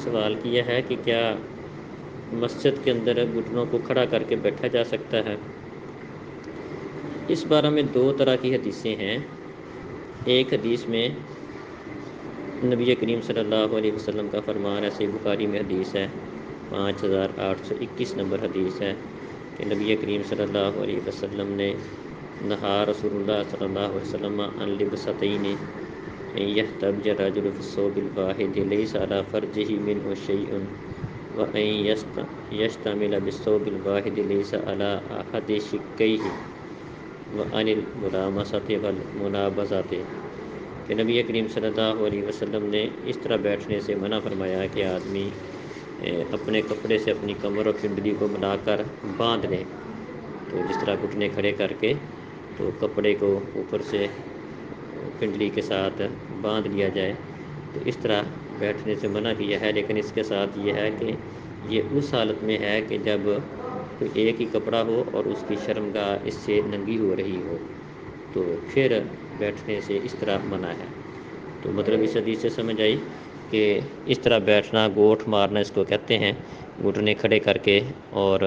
سوال کیا ہے کہ کیا مسجد کے اندر گھٹنوں کو کھڑا کر کے بیٹھا جا سکتا ہے۔ اس بارے میں دو طرح کی حدیثیں ہیں۔ ایک حدیث میں نبی کریم صلی اللہ علیہ وسلم کا فرمان ہے، صحیح بخاری میں حدیث ہے، 5821 نمبر حدیث ہے کہ نبی کریم صلی اللہ علیہ وسلم نے نہا رسول اللہ صلی اللہ علیہ وسلم عن لبستین یحتبج الرجل فی الثوب الواحد لیس علی فرجہ منہ شیء وان یشتمل بالثوب الواحد لیس علی احد شقیہ وعن الملامسۃ والمنابذۃ، کہ نبی کریم صلی اللہ علیہ وسلم نے اس طرح بیٹھنے سے منع فرمایا کہ آدمی اپنے کپڑے سے اپنی کمر اور پنڈلی کو ملا کر باندھ لے، تو جس طرح گھٹنے کھڑے کر کے تو کپڑے کو اوپر سے پنڈلی کے ساتھ باندھ لیا جائے، تو اس طرح بیٹھنے سے منع کیا ہے۔ لیکن اس کے ساتھ یہ ہے کہ یہ اس حالت میں ہے کہ جب کوئی ایک ہی کپڑا ہو اور اس کی شرمگاہ اس سے ننگی ہو رہی ہو، تو پھر بیٹھنے سے اس طرح منع ہے۔ تو مطلب اس حدیث سے سمجھ آئی کہ اس طرح بیٹھنا، گوٹھ مارنا اس کو کہتے ہیں، گھٹنے کھڑے کر کے اور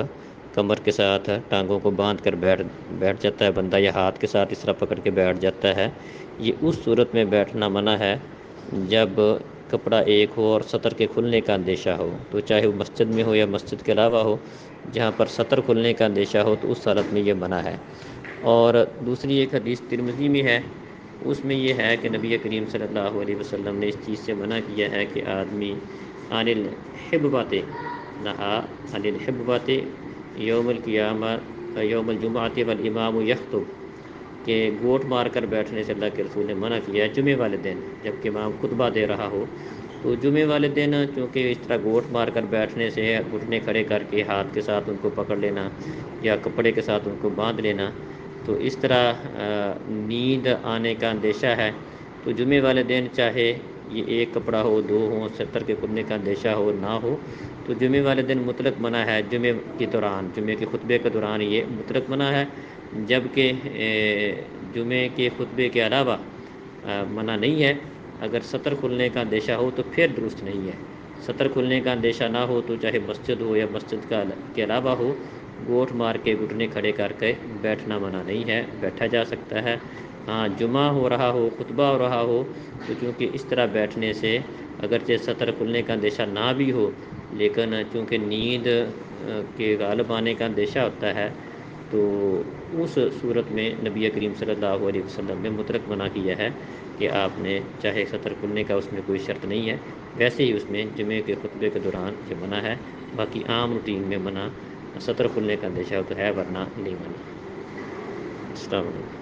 کمر کے ساتھ ٹانگوں کو باندھ کر بیٹھ جاتا ہے بندہ، یا ہاتھ کے ساتھ اس طرح پکڑ کے بیٹھ جاتا ہے۔ یہ اس صورت میں بیٹھنا منع ہے جب کپڑا ایک ہو اور سطر کے کھلنے کا اندیشہ ہو، تو چاہے وہ مسجد میں ہو یا مسجد کے علاوہ ہو، جہاں پر سطر کھلنے کا اندیشہ ہو تو اس حالت میں یہ منع ہے۔ اور دوسری ایک حدیث ترمذی میں ہے، اس میں یہ ہے کہ نبی کریم صلی اللہ علیہ وسلم نے اس چیز سے منع کیا ہے کہ آدمی عن الحبۃ، نہا عن الحبۃ یوم القیامہ یوم الجمعۃ والامام یخطب، کہ گوٹ مار کر بیٹھنے سے اللہ کے رسول نے منع کیا ہے جمعے والے دن جب کہ امام خطبہ دے رہا ہو۔ تو جمعے والے دن چونکہ اس طرح گوٹ مار کر بیٹھنے سے گھٹنے کھڑے کر کے ہاتھ کے ساتھ ان کو پکڑ لینا یا کپڑے کے ساتھ ان کو باندھ لینا، تو اس طرح نیند آنے کا اندیشہ ہے۔ تو جمعے والے دن چاہے یہ ایک کپڑا ہو، دو ہوں، سطر کے کھلنے کا اندیشہ ہو نہ ہو، تو جمعے والے دن مطلق منع ہے۔ جمعے کے دوران، جمعے کے خطبے کے دوران یہ مطلق منع ہے، جبکہ جمعے کے خطبے کے علاوہ منع نہیں ہے۔ اگر سطر کھلنے کا اندیشہ ہو تو پھر درست نہیں ہے۔ سطر کھلنے کا اندیشہ نہ ہو تو چاہے مسجد ہو یا مسجد کے علاوہ ہو، گوٹھ مار کے گھٹنے کھڑے کر کے بیٹھنا منع نہیں ہے، بیٹھا جا سکتا ہے۔ ہاں، جمعہ ہو رہا ہو، خطبہ ہو رہا ہو، تو چونکہ اس طرح بیٹھنے سے اگرچہ سطر کھلنے کا اندیشہ نہ بھی ہو، لیکن چونکہ نیند کے غالب آنے کا اندیشہ ہوتا ہے، تو اس صورت میں نبی کریم صلی اللہ علیہ وسلم نے مطلق منع کیا ہے کہ آپ نے چاہے سطر کھلنے کا اس میں کوئی شرط نہیں ہے، ویسے ہی اس میں جمعے کے خطبے کے دوران یہ منع ہے۔ باقی عام روٹین میں منع سطر کھلنے کا اندیشہ تو ہے، ورنہ نہیں منع۔ السلام علیکم۔